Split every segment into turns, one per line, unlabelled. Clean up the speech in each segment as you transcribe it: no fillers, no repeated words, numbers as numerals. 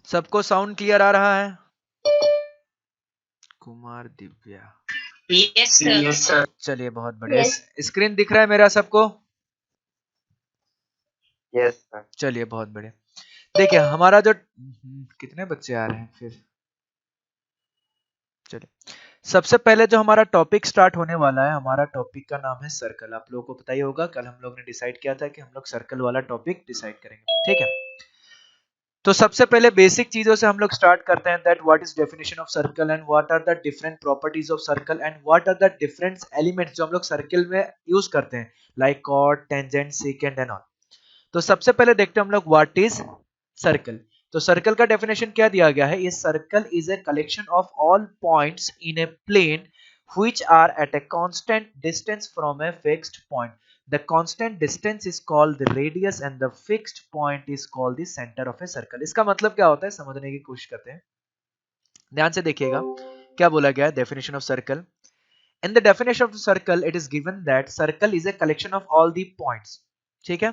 सबको sound clear आ रहा है? Kumar Divya,
yes sir.
चलिए बहुत बढ़िया। स्क्रीन दिख रहा है मेरा सबको?
Yes sir.
चलिए बहुत बढ़िया। देखिए हमारा जो कितने बच्चे आ रहे हैं फिर, चलिए सबसे पहले जो हमारा टॉपिक स्टार्ट होने वाला है, हमारा टॉपिक का नाम है सर्कल। आप लोगों को पता ही होगा, कल हम लोग ने डिसाइड किया था कि हम लोग सर्कल वाला टॉपिक डिसाइड करेंगे, ठीक है। तो सबसे पहले बेसिक चीजों से हम लोग स्टार्ट करते हैं, that what is definition of circle and what are the different properties of circle and what are the different elements जो हम लोग सर्कल में यूज करते हैं, like chord, tangent, secant and all. तो सबसे पहले देखते हैं हम लोग व्हाट इज सर्कल। तो सर्कल का डेफिनेशन क्या दिया गया है, ये circle is a collection of all points in a plane which are at a constant distance from a fixed point. The constant distance is called the radius and the fixed point is called the center of a circle. इसका मतलब क्या होता है समझने की कोशिश करते हैं, ध्यान से देखिएगा क्या बोला गया है definition of circle. In the definition of the circle it is given that circle is a collection of all the points, ठीक है,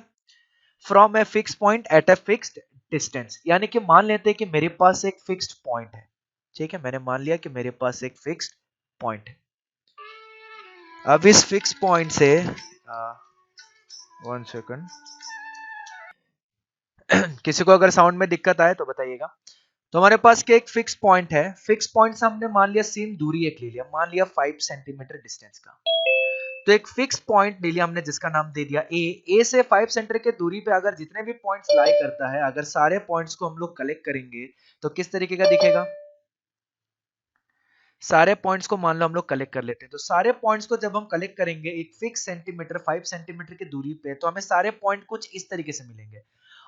from a fix point at a fixed distance. यानी कि मान लेते हैं कि मेरे पास एक फिक्स्ड पॉइंट है, ठीक है, मैंने मान लिया कि मेरे पास एक फिक्स्ड पॉइंट है। अब इस फिक्स पॉइंट से 1 सेकंड किसी को अगर साउंड में दिक्कत आए तो बताइएगा। तो हमारे पास के एक फिक्स पॉइंट है, फिक्स पॉइंट से हमने मान लिया सेम दूरी एक ले लिया, मान लिया 5 सेंटीमीटर डिस्टेंस का। तो एक फिक्स पॉइंट ले लिया हमने जिसका नाम दे दिया ए से 5 सेंटीमीटर के दूरी पे अगर जितने भी पॉइंट्स लाई करता है, अगर सारे पॉइंट्स को हम लोग कलेक्ट करेंगे तो किस तरीके का दिखेगा। सारे पॉइंट्स को मान लो हम लोग कलेक्ट कर लेते हैं, तो सारे पॉइंट्स को जब हम कलेक्ट करेंगे एक फिक्स सेंटीमीटर 5 सेंटीमीटर की दूरी पे, तो हमें सारे पॉइंट कुछ इस तरीके से मिलेंगे।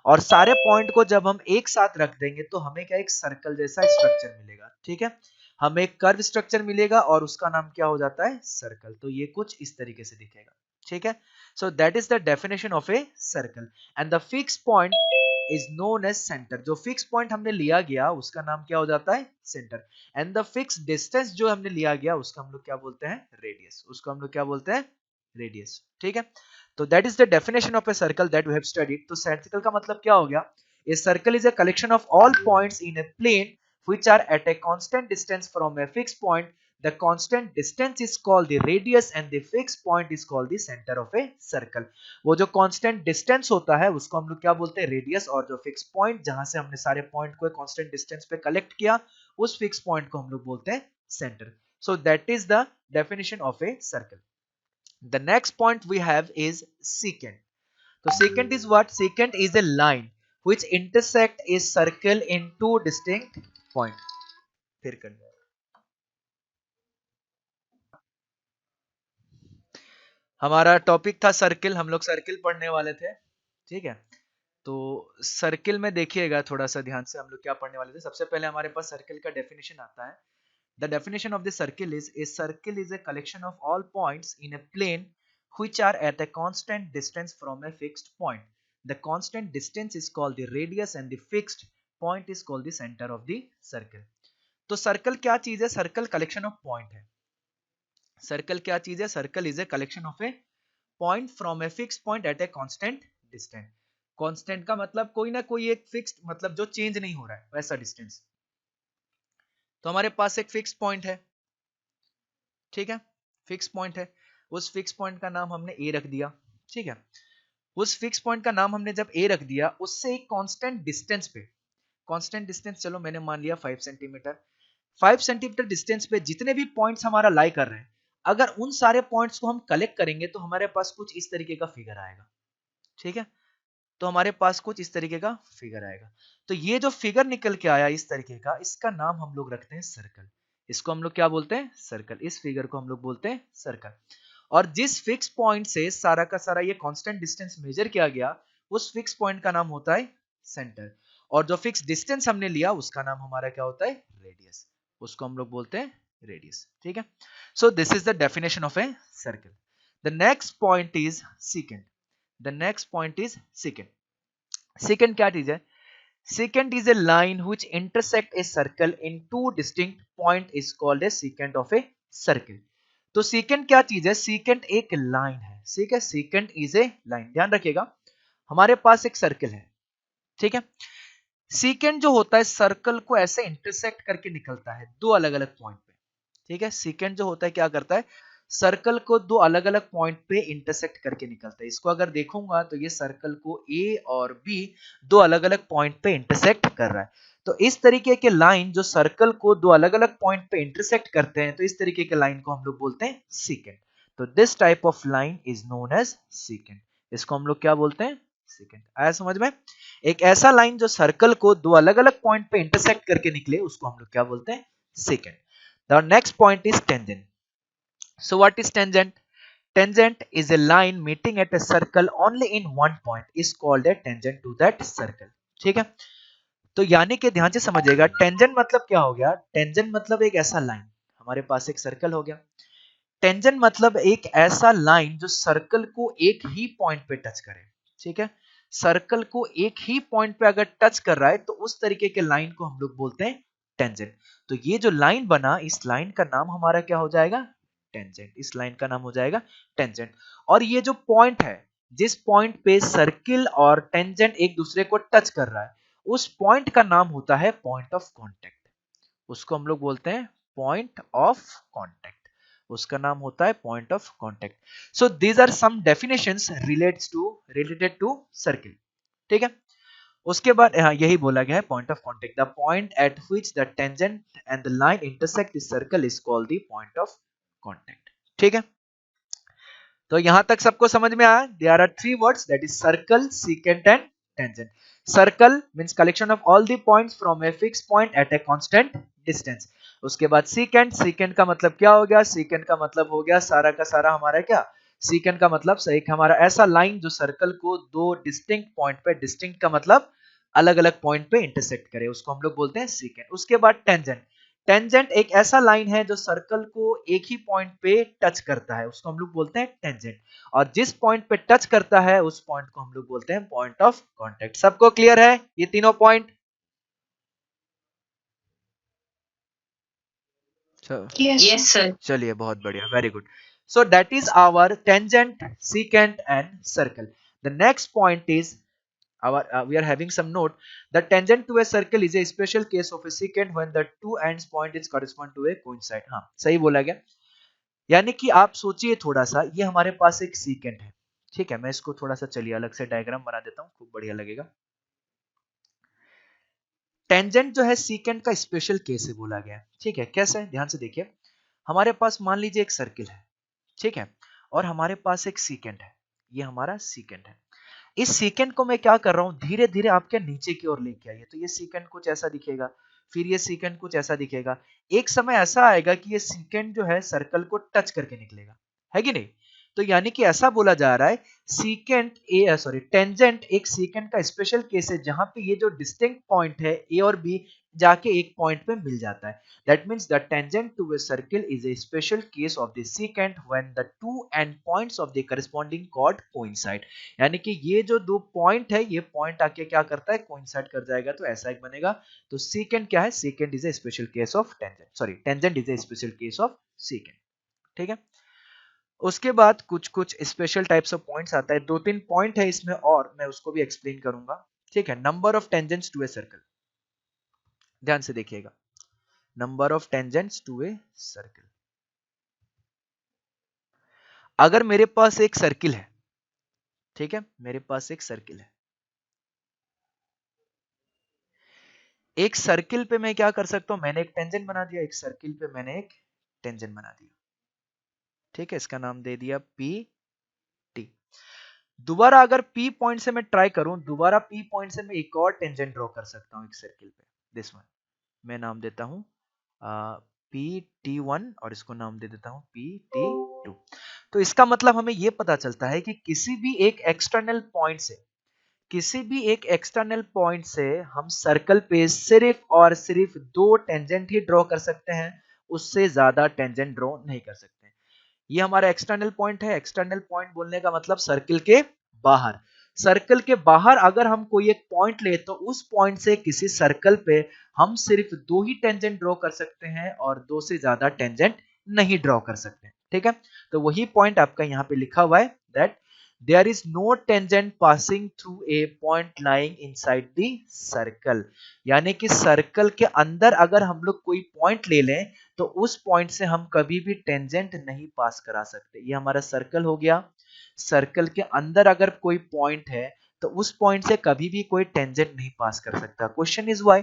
और सारे पॉइंट को जब हम एक साथ रख देंगे तो हमें क्या एक सर्कल जैसा स्ट्रक्चर मिलेगा, ठीक है, हमें एक कर्व स्ट्रक्चर मिलेगा और उसका नाम क्या हो जाता है, सर्कल। तो ये कुछ इस तरीके से दिखेगा, ठीक है। So that is the definition of a circle and the fix point is known as centre. जो फिक्स पॉइंट हमने लिया गया उसका नाम क्या हो जाता है, centre. And the fix distance जो हमने लिया गया उसका हम लोग क्या बोलते हैं, रेडियस। उसको हम लोग क्या बोलते हैं, रेडियस, ठीक है। तो that is the definition of a circle that we have studied. तो सर्कल का मतलब क्या हो गया, a circle is a collection of all points in a plane which are at a constant distance from a fixed point. The constant distance is called the radius and the fixed point is called the center of a circle. वो जो constant distance होता है उसको हम लोग क्या बोलते हैं, रेडियस, और जो फिक्स पॉइंट जहां से हमने सारे पॉइंट को constant distance पे कलेक्ट किया उस फिक्स पॉइंट को हम लोग बोलते हैं centre. So that is the definition of a circle. The next point we have is secant. So secant is what? Secant is a line which intersect a circle in two distinct points. फिर कर लो। हमारा topic था circle, हम लोग circle पढ़ने वाले थे, ठीक है। तो सर्किल में देखिएगा थोड़ा सा ध्यान से, हम लोग क्या पढ़ने वाले थे। सबसे पहले हमारे पास सर्किल का डेफिनेशन आता है। The definition of the circle is a circle is a collection of all points in a plane which are at a constant distance from a fixed point. The constant distance is called the radius and the fixed point is called the center of the circle. तो circle क्या चीज है, circle collection of point है। Circle क्या चीज है, circle is a collection of a point from a fix point at a constant distance. Constant का मतलब कोई ना कोई एक फिक्स्ड, मतलब जो चेंज नहीं हो रहा है वैसा डिस्टेंस। तो हमारे पास एक फिक्स पॉइंट है, ठीक है, फिक्स पॉइंट है, उस फिक्स पॉइंट का नाम हमने ए रख दिया, ठीक है। उस फिक्स पॉइंट का नाम हमने जब ए रख दिया, उससे एक कांस्टेंट डिस्टेंस पे, कांस्टेंट डिस्टेंस चलो मैंने मान लिया 5 सेंटीमीटर, 5 सेंटीमीटर डिस्टेंस पे जितने भी पॉइंट्स हमारा लाई कर रहे हैं, अगर उन सारे पॉइंट्स को हम कलेक्ट करेंगे तो हमारे पास कुछ इस तरीके का फिगर आएगा, ठीक है। तो हमारे पास कुछ इस तरीके का फिगर आएगा। तो ये जो फिगर निकल के आया इस तरीके का, इसका नाम हम लोग रखते हैं सर्कल। इसको हम लोग क्या बोलते हैं, सर्कल। इस फिगर को हम लोग बोलते हैं सर्कल। और जिस फिक्स पॉइंट से सारा का सारा ये कांस्टेंट डिस्टेंस मेजर किया गया, उस फिक्स पॉइंट का नाम होता है सेंटर। और जो फिक्स डिस्टेंस हमने लिया उसका नाम हमारा क्या होता है, रेडियस। उसको हम लोग बोलते हैं रेडियस, ठीक है। सो this is the definition of a circle. The next point is second. The next point is second. Second क्या चीज है, secant is a line which intersect a circle in two distinct point is called a secant of a circle. तो secant क्या चीज है, secant एक line है, ठीक है, secant is a line। ध्यान रखिएगा हमारे पास एक सर्कल है, ठीक है। सीकेंट जो होता है सर्कल को ऐसे इंटरसेक्ट करके निकलता है दो अलग अलग पॉइंट पे, ठीक है। सीकेंट जो होता है क्या करता है, सर्कल को दो अलग अलग पॉइंट पे इंटरसेक्ट करके निकलता है। इसको अगर देखूंगा तो ये सर्कल को ए और बी दो अलग अलग पॉइंट पे इंटरसेक्ट कर रहा है। तो इस तरीके के लाइन जो सर्कल को दो अलग अलग पॉइंट पे इंटरसेक्ट करते हैं, तो इस तरीके के लाइन को हम लोग बोलते हैं सीकेंट। तो this type of line is known as secant. इसको हम लोग क्या बोलते हैं, सीकेंट। आया समझ में? एक ऐसा लाइन जो सर्कल को दो अलग अलग पॉइंट पे इंटरसेक्ट करके निकले, उसको हम लोग क्या बोलते हैं, secant. The next point is tangent. So what is tangent? Tangent is a line meeting at a circle only in one point is called a tangent to that circle. ठीक है, तो यानी कि ध्यान से समझिएगा, टेंजेंट मतलब क्या हो गया, टेंजेंट मतलब एक ऐसा लाइन, हमारे पास एक सर्कल हो गया, टेंजेंट मतलब एक ऐसा लाइन जो सर्कल को एक ही पॉइंट पे टच करे, ठीक है। सर्कल को एक ही पॉइंट पे अगर टच कर रहा है तो उस तरीके के लाइन को हम लोग बोलते हैं टेंजेंट। तो ये जो लाइन बना, इस लाइन का नाम हमारा क्या हो जाएगा, टेंजेंट। इस लाइन का नाम हो जाएगा टेंजेंट। और ये जो पॉइंट है, जिस पॉइंट पे सर्किल और टेंजेंट एक दूसरे को टच कर रहा है, उस पॉइंट का नाम होता है पॉइंट ऑफ कांटेक्ट। उसको हम लोग बोलते हैं पॉइंट ऑफ कांटेक्ट। उसका नाम होता है point of contact. So these are some definitions related to circle, ठीक है। उसके बाद यही बोला गया है point of contact. The point at which the tangent and the line intersect the circle is called the point of contact, ठीक है। तो यहां तक सबको समझ में आया? There are three words, that is circle, secant and tangent. Circle means collection of all the points from a fix point at a constant distance. उसके बाद सीकेंट, सीकेंट का मतलब क्या हो गया, सीकेंट का मतलब हो गया सारा का सारा हमारा क्या, सीकेंट का मतलब एक हमारा ऐसा लाइन जो सर्कल को दो डिस्टिंक्ट पॉइंट पे, डिस्टिंक्ट का मतलब अलग अलग पॉइंट पे इंटरसेक्ट करे, उसको हम लोग बोलते हैं सीकेंट। उसके बाद टेंजेंट, टेंजेंट एक ऐसा लाइन है जो सर्कल को एक ही पॉइंट पे टच करता है, उसको हम लोग बोलते हैं टेंजेंट। और जिस पॉइंट पे टच करता है उस पॉइंट को हम लोग बोलते हैं पॉइंट ऑफ कांटेक्ट। सबको क्लियर है ये तीनों पॉइंट?
Yes, sir.
चलिए बहुत बढ़िया, very good. So that is our tangent, secant and circle. The next point is we are having some note. The tangent to a circle is a special case of a secant when the two ends point is correspond to a coincide. हाँ सही बोला गया। यानी कि आप सोचिए थोड़ा सा, ये हमारे पास एक सीकेंट है, ठीक है। मैं इसको थोड़ा सा चलिए अलग से डायग्राम बना देता हूँ, खूब बढ़िया लगेगा। टेंजेंट जो है सीकेंट का स्पेशल केस है बोला गया है, ठीक है। कैसे, ध्यान से देखिए। हमारे पास मान लीजिए एक सर्किल है, ठीक है, और हमारे पास एक सीकेंट है, ये हमारा सीकेंट है। इस सीकेंट को मैं क्या कर रहा हूं, धीरे धीरे आपके नीचे की ओर लेके आइए। तो ये सीकेंट कुछ ऐसा दिखेगा, फिर ये सीकेंट कुछ ऐसा दिखेगा। एक समय ऐसा आएगा कि ये सीकेंट जो है सर्कल को टच करके निकलेगा, है कि नहीं। तो यानी कि ऐसा बोला जा रहा है सीकेंट टेंजेंट एक सीकेंट का स्पेशल केस है जहां पे ये जो डिस्टिंक्ट पॉइंट है ए और बी जाके एक पॉइंट पे मिल जाता है। That means the tangent to a circle is a special case of the secant when the two end points of the corresponding chord coincide. यानी कि ये जो दो पॉइंट है, ये पॉइंट आके क्या करता है, कोइंसाइड कर जाएगा, तो ऐसा एक बनेगा। तो secant क्या है, secant is a special case of tangent, tangent is a special case of secant, ठीक है। उसके बाद कुछ कुछ स्पेशल टाइप्स ऑफ पॉइंट्स आता है, दो तीन पॉइंट है इसमें और मैं उसको भी एक्सप्लेन करूंगा, ठीक है। Number of tangents to a circle, ध्यान से देखिएगा। Number of tangents to a circle. अगर मेरे पास एक सर्किल है, ठीक है, मेरे पास एक सर्किल है, एक सर्किल पे मैं क्या कर सकता हूं, मैंने एक टेंजेंट बना दिया, एक सर्किल पे मैंने एक टेंजेंट बना दिया, ठीक है। इसका नाम दे दिया पी टी। दोबारा अगर पी पॉइंट से मैं ट्राई करूं, दोबारा पी पॉइंट से मैं एक और टेंजेंट ड्रॉ कर सकता हूं एक सर्किल पे, दिस वन मैं नाम देता हूं PT1 और इसको नाम दे देता हूं PT2। तो इसका मतलब हमें यह पता चलता है कि किसी भी एक एक्सटर्नल पॉइंट से हम सर्कल पे सिर्फ और सिर्फ दो टेंजेंट ही ड्रॉ कर सकते हैं, उससे ज्यादा टेंजेंट ड्रॉ नहीं कर सकते। ये हमारा एक्सटर्नल पॉइंट है। एक्सटर्नल पॉइंट बोलने का मतलब सर्किल के बाहर। सर्कल के बाहर अगर हम कोई एक पॉइंट ले तो उस पॉइंट से किसी सर्कल पे हम सिर्फ दो ही टेंजेंट ड्रॉ कर सकते हैं और दो से ज्यादा टेंजेंट नहीं ड्रॉ कर सकते, ठीक है। तो वही पॉइंट आपका यहाँ पे लिखा हुआ है, that there is no tangent passing through a point lying inside the circle. यानी कि सर्कल के अंदर अगर हम लोग कोई पॉइंट ले लें तो उस पॉइंट से हम कभी भी टेंजेंट नहीं पास करा सकते। ये हमारा सर्कल हो गया। सर्कल के अंदर अगर कोई पॉइंट है तो उस पॉइंट से कभी भी कोई टेंजेंट नहीं पास कर सकता। Question is why.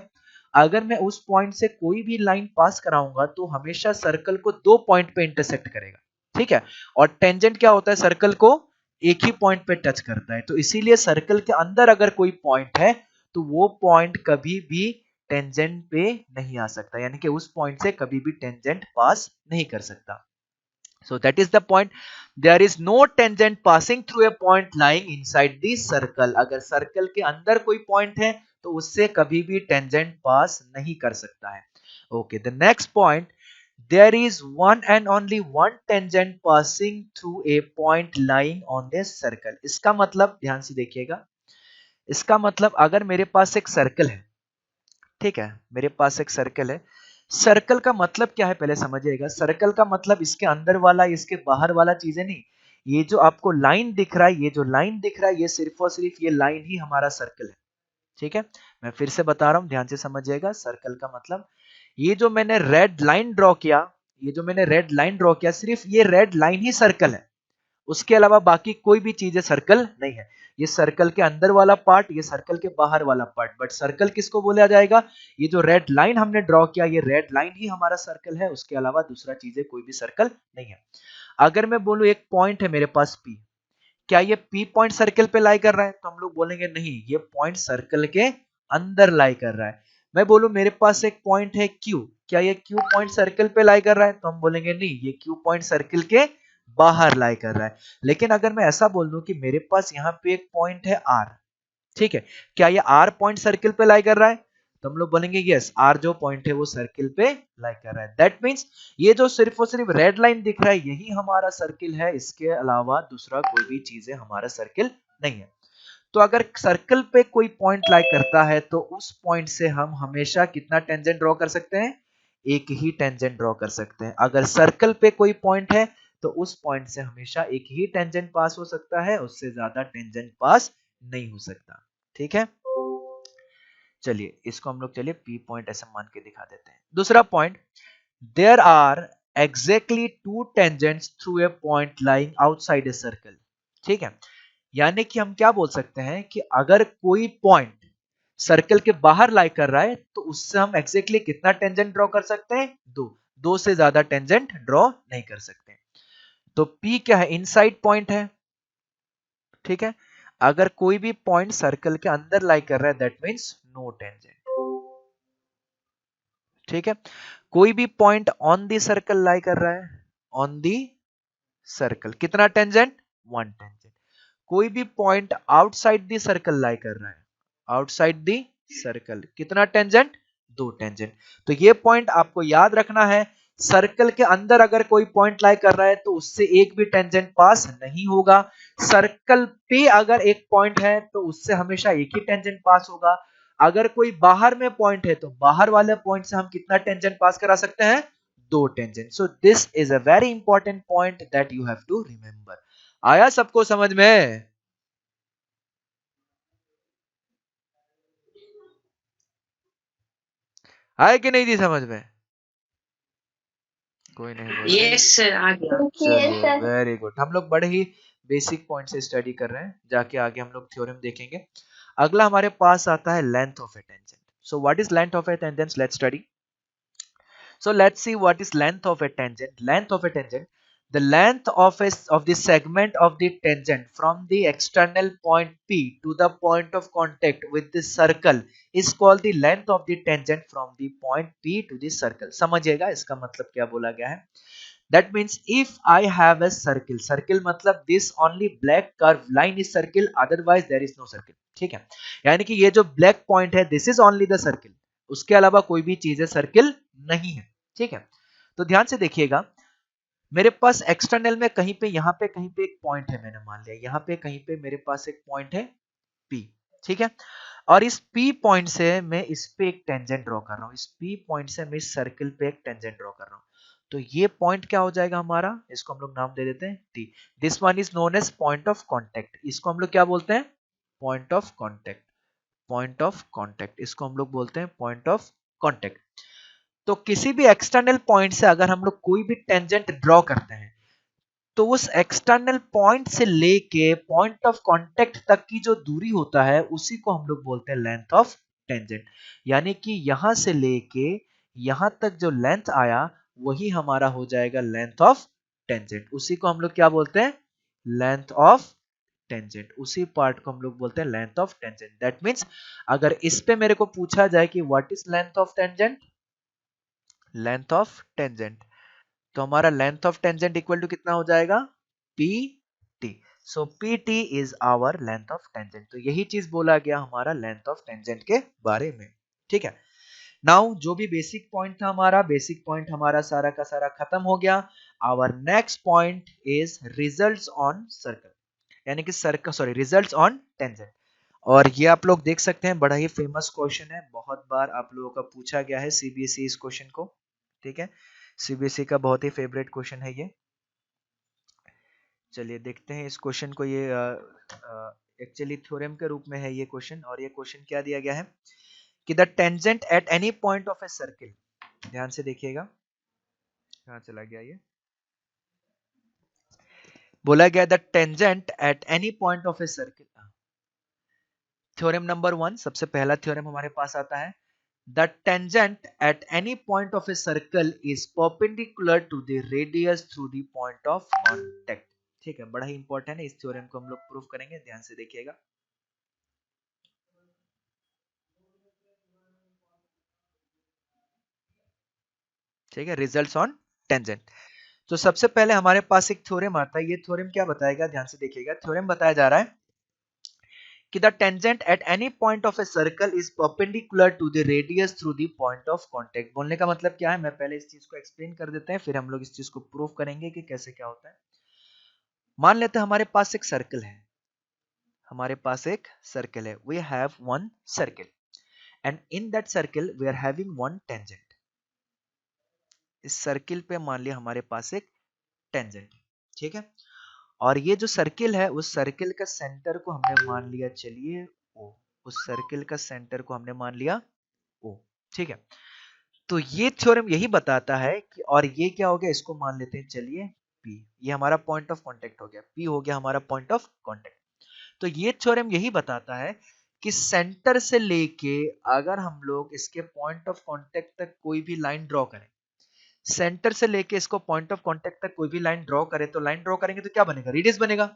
अगर मैं उस पॉइंट से कोई भी लाइन पास कराऊंगा तो हमेशा सर्कल को दो पॉइंट पे इंटरसेक्ट करेगा, ठीक है। और टेंजेंट क्या होता है, सर्कल को एक ही पॉइंट पे टच करता है। तो इसीलिए सर्कल के अंदर अगर कोई पॉइंट है तो वो पॉइंट कभी भी टेंजेंट पे नहीं आ सकता, यानी कि उस पॉइंट से कभी भी टेंजेंट पास नहीं कर सकता। So that is the point. There is no tangent passing through a point lying inside the circle. अगर सर्कल के अंदर कोई पॉइंट है तो उससे कभी भी टेंजेंट पास नहीं कर सकता है। Okay, the next point. There is one and only one tangent passing through a point lying on the circle. इसका मतलब ध्यान से देखिएगा। इसका मतलब अगर मेरे पास एक सर्कल है, ठीक है, मेरे पास एक सर्कल है। सर्कल का मतलब क्या है पहले समझिएगा। सर्कल का मतलब इसके अंदर वाला, इसके बाहर वाला चीजें नहीं। ये जो आपको लाइन दिख रहा है, ये जो लाइन दिख रहा है, ये सिर्फ और सिर्फ ये लाइन ही हमारा सर्कल है, ठीक है। मैं फिर से बता रहा हूं, ध्यान से समझिएगा। सर्कल का मतलब ये जो मैंने रेड लाइन ड्रॉ किया, ये जो मैंने रेड लाइन ड्रॉ किया, सिर्फ ये रेड लाइन ही सर्कल है। उसके अलावा बाकी कोई भी चीजें सर्कल नहीं है। ये सर्कल के अंदर वाला पार्ट, ये सर्कल के बाहर वाला पार्ट। बट सर्कल किसको बोला जाएगा? ये जो रेड लाइन हमने ड्रॉ किया, ये रेड लाइन ही हमारा सर्कल है। उसके अलावा दूसरा चीजें कोई भी सर्कल नहीं है। अगर मैं बोलूं एक पॉइंट है मेरे पास P, क्या ये P पॉइंट सर्कल पे लाई कर रहा है? तो हम लोग बोलेंगे नहीं, ये पॉइंट सर्कल के अंदर लाई कर रहा है। मैं बोलूं मेरे पास एक पॉइंट है Q, क्या ये Q पॉइंट सर्कल पे लाई कर रहा है? तो हम बोलेंगे नहीं, ये Q पॉइंट सर्कल के बाहर लाई कर रहा है। लेकिन अगर मैं ऐसा बोल दूं कि मेरे पास यहाँ पे एक पॉइंट है R, ठीक है, क्या ये R पॉइंट सर्कल पे लाई कर रहा है? तो हम लोग बोलेंगे यस, R जो पॉइंट है वो सर्कल पे लाई कर रहा है। दैट मींस ये जो सिर्फ और सिर्फ रेड लाइन दिख रहा है यही हमारा सर्कल है, इसके अलावा दूसरा कोई भी चीज है हमारा सर्कल नहीं है। तो अगर सर्कल पे कोई पॉइंट लाई करता है तो उस पॉइंट से हम हमेशा कितना टेंजेंट ड्रॉ कर सकते हैं? एक ही टेंजेंट ड्रॉ कर सकते हैं। अगर सर्कल पे कोई पॉइंट है तो उस पॉइंट से हमेशा एक ही टेंजेंट पास हो सकता है, उससे ज्यादा टेंजेंट पास नहीं हो सकता, ठीक है। चलिए इसको हम लोग चलिए P पॉइंट ऐसे मान के दिखा देते हैं। दूसरा point, there are exactly two tangents through a point lying outside a circle, ठीक है। यानी कि हम क्या बोल सकते हैं कि अगर कोई पॉइंट सर्कल के बाहर लाई कर रहा है तो उससे हम एग्जैक्टली कितना टेंजेंट ड्रॉ कर सकते हैं? दो से ज्यादा टेंजेंट ड्रॉ नहीं कर सकते। तो P क्या है? इनसाइड पॉइंट है, ठीक है। अगर कोई भी पॉइंट सर्कल के अंदर लाई कर रहा है दैट मींस नो टेंजेंट, ठीक है। कोई भी पॉइंट ऑन दी सर्कल लाई कर रहा है, ऑन दी सर्कल कितना टेंजेंट? One tangent. कोई भी पॉइंट आउटसाइड दी सर्कल लाई कर रहा है, आउटसाइड दी सर्कल कितना टेंजेंट? दो टेंजेंट। तो ये पॉइंट आपको याद रखना है। सर्कल के अंदर अगर कोई पॉइंट लाई कर रहा है तो उससे एक भी टेंजेंट पास नहीं होगा। सर्कल पे अगर एक पॉइंट है तो उससे हमेशा एक ही टेंजेंट पास होगा। अगर कोई बाहर में पॉइंट है तो बाहर वाले पॉइंट से हम कितना टेंजेंट पास करा सकते हैं? दो tangent. So this is a very important point that you have to remember. आया सबको समझ में? आया कि नहीं थी समझ में? कोई नहीं बोल रहा।
यस सर, आ गया।
चलिए वेरी गुड। हम लोग बड़े ही बेसिक पॉइंट से स्टडी कर रहे हैं, जाके आगे हम लोग थ्योरम देखेंगे। अगला हमारे पास आता है length of A tangent. So what is length of A tangent? Let's study. So let's see what is length of a tangent. Length of a tangent, the length of the segment of the tangent from the external point P to the point of contact with the circle is called the length of the tangent from the point P to the circle. समझिएगा इसका मतलब क्या बोला गया है? That means if I have a circle, circle मतलब this only black curved line is circle, otherwise there is no circle, ठीक है। यानी कि ये जो black point है this is only the circle, उसके अलावा कोई भी चीज है सर्किल नहीं है, ठीक है। तो ध्यान से देखिएगा, मेरे पास एक्सटर्नल में कहीं पे यहाँ पे कहीं पे एक पॉइंट है, मैंने मान लिया यहाँ पे कहीं पे मेरे पास एक पॉइंट है P, ठीक है। और इस P पॉइंट से मैं इस पे एक टेंजेंट ड्रॉ कर रहा हूँ, इस P पॉइंट से मैं इस सर्किल पे एक टेंजेंट ड्रॉ कर रहा हूँ। तो ये पॉइंट क्या हो जाएगा हमारा, इसको हम लोग नाम दे देते हैं T. This one is known as point of contact, इसको हम लोग क्या बोलते हैं, point of contact, point of contact, इसको हम लोग बोलते हैं पॉइंट ऑफ कांटेक्ट। तो किसी भी एक्सटर्नल पॉइंट से अगर हम लोग कोई भी टेंजेंट ड्रॉ करते हैं तो उस एक्सटर्नल पॉइंट से लेके पॉइंट ऑफ कांटेक्ट तक की जो दूरी होता है उसी को हम लोग बोलते हैं लेंथ ऑफ टेंजेंट। यानी कि यहां से लेके यहां तक जो लेंथ आया वही हमारा हो जाएगा लेंथ ऑफ टेंजेंट, उसी को हम लोग क्या बोलते हैं, लेंथ ऑफ टेंजेंट, उसी पार्ट को हम लोग बोलते हैं length of tangent. That means अगर इस पे मेरे को पूछा जाए कि what is length of tangent, length of tangent, तो हमारा length of tangent equal to कितना हो जाएगा, P T. So P T is our length of tangent. तो यही चीज बोला गया हमारा लेंथ ऑफ टेंजेंट के बारे में। ठीक है, नाउ जो भी बेसिक पॉइंट था हमारा, बेसिक पॉइंट हमारा सारा का सारा खत्म हो गया। Our next point is results on circle, यानी कि circle sorry results on tangent. और ये आप लोग देख सकते हैं बड़ा ही फेमस क्वेश्चन है, बहुत बार आप लोगों का पूछा गया है सीबीएसई इस क्वेश्चन को। ठीक है, सीबीएसई का बहुत ही फेवरेट क्वेश्चन है ये। चलिए देखते हैं इस क्वेश्चन को। ये एक्चुअली थ्योरम के रूप में है ये क्वेश्चन, और ये क्वेश्चन क्या दिया गया है कि the tangent at any point of a circle, ध्यान से देखिएगा कहां चला गया ये, बोला गया the tangent at any point of a circle. Theorem number 1, सबसे पहला थ्योरम हमारे पास आता है, the tangent at any point of a circle is perpendicular to the radius through the point of contact। ठीक है, बड़ा ही इंपॉर्टेंट है, इस थ्योरम को हम लोग प्रूफ करेंगे, ध्यान से देखिएगा। ठीक है, रिजल्ट्स ऑन टेंजेंट। तो सबसे पहले हमारे पास एक थ्योरम आता है, ये थ्योरम क्या बताएगा, ध्यान से देखिएगा। थ्योरम बताया जा रहा है कि the tangent at any point of a circle is perpendicular to the radius through the point of contact. बोलने का मतलब क्या है, मैं पहले इस चीज को एक्सप्लेन कर देते हैं, फिर हम लोग इस चीज को प्रूफ करेंगे कि कैसे क्या होता है। मान लेते हैं हमारे पास एक सर्कल है, हमारे पास एक सर्कल है, we have one circle and in that circle we are having one tangent. इस सर्कल पे मान लिया हमारे पास एक टेंजेंट, ठीक है, और ये जो सर्कल है उस सर्कल का सेंटर को हमने मान लिया, चलिए ओ, उस सर्कल का सेंटर को हमने मान लिया ओ। ठीक है, तो ये थ्योरम यही बताता है कि, और ये क्या हो गया, इसको मान लेते हैं चलिए P, ये हमारा पॉइंट ऑफ कांटेक्ट हो गया, P हो गया हमारा पॉइंट ऑफ कांटेक्ट। तो ये थ्योरम यही बताता है कि सेंटर से लेके अगर हम लोग इसके पॉइंट ऑफ कांटेक्ट तक कोई भी लाइन ड्रॉ करें, सेंटर से लेके इसको पॉइंट ऑफ कांटेक्ट तक कोई भी लाइन ड्रॉ करें, तो लाइन ड्रॉ करेंगे तो क्या बनेगा, रेडियस बनेगा,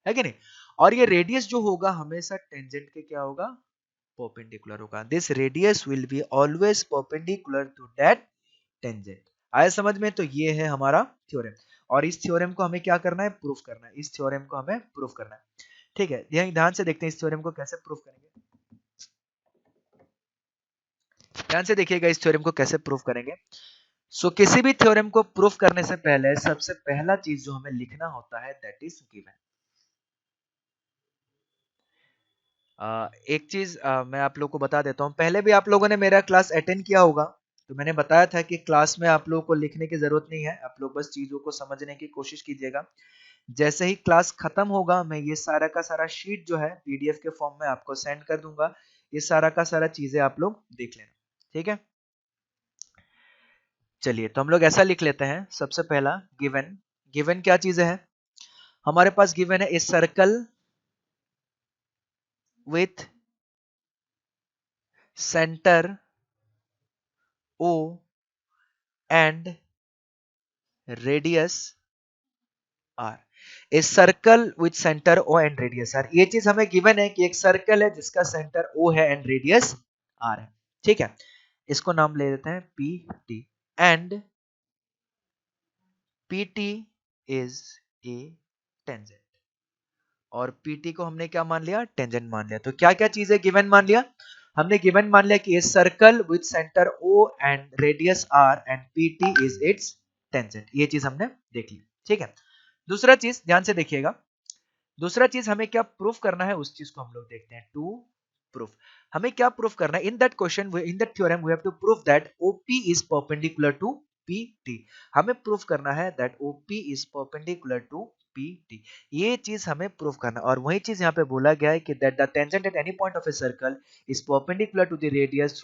है कि नहीं। और ये रेडियस जो होगा हमेशा टेंजेंट के क्या होगा, परपेंडिकुलर होगा। This radius will be always perpendicular to that tangent. आया समझ में, तो ये है हमारा थ्योरम, और इस थ्योरम को हमें क्या करना है, प्रूफ करना है, इस थ्योरम को हमें प्रूफ करना है। ठीक है, ध्यान से देखते हैं इस थ्योरम को कैसे प्रूफ करेंगे, ध्यान से देखिएगा इस थ्योरम को कैसे प्रूफ करेंगे। सो किसी भी थ्योरम को प्रूफ करने से पहले सबसे पहला चीज जो हमें लिखना होता है दैट इज गिवन। एक चीज मैं आप लोगों को बता देता हूं, पहले भी आप लोगों ने मेरा क्लास अटेंड किया होगा, तो मैंने बताया था कि क्लास में आप लोगों को लिखने की जरूरत नहीं है, आप लोग बस चीजों को समझने की कोशिश कीजिएगा। जैसे ही क्लास खत्म होगा मैं ये सारा का सारा शीट जो है पीडीएफ के फॉर्म में आपको सेंड कर दूंगा, ये सारा का सारा चीजें आप लोग देख लेना। ठीक है, चलिए तो हम लोग ऐसा लिख लेते हैं, सबसे पहला गिवन। गिवन क्या चीज है, हमारे पास गिवन है a circle with centre O and radius R। A circle with centre O and radius R, ये चीज हमें गिवन है कि एक सर्कल है जिसका सेंटर O है एंड रेडियस R है। ठीक है, इसको नाम ले देते हैं PT and PT is a tangent, और PT को हमने क्या मान लिया, टेंजेंट मान लिया। तो क्या क्या चीजें गिवन मान लिया, हमने गिवन मान लिया कि a circle with centre O and radius R and PT is it's tangent, ये चीज हमने देख ली। ठीक है, दूसरा चीज ध्यान से देखिएगा, दूसरा चीज हमें क्या प्रूफ करना है उस चीज को हम लोग देखते हैं। टू प्रूफ, हमें क्या प्रूफ करना है in that question, in that theorem we have to prove that OP is perpendicular to PT। हमें प्रूफ करना है that OP is perpendicular to PT। ये चीज हमें प्रूफ करना, और वही चीज यहाँ पे बोला गया है कि that the tangent at any point of a circle is perpendicular to the radius through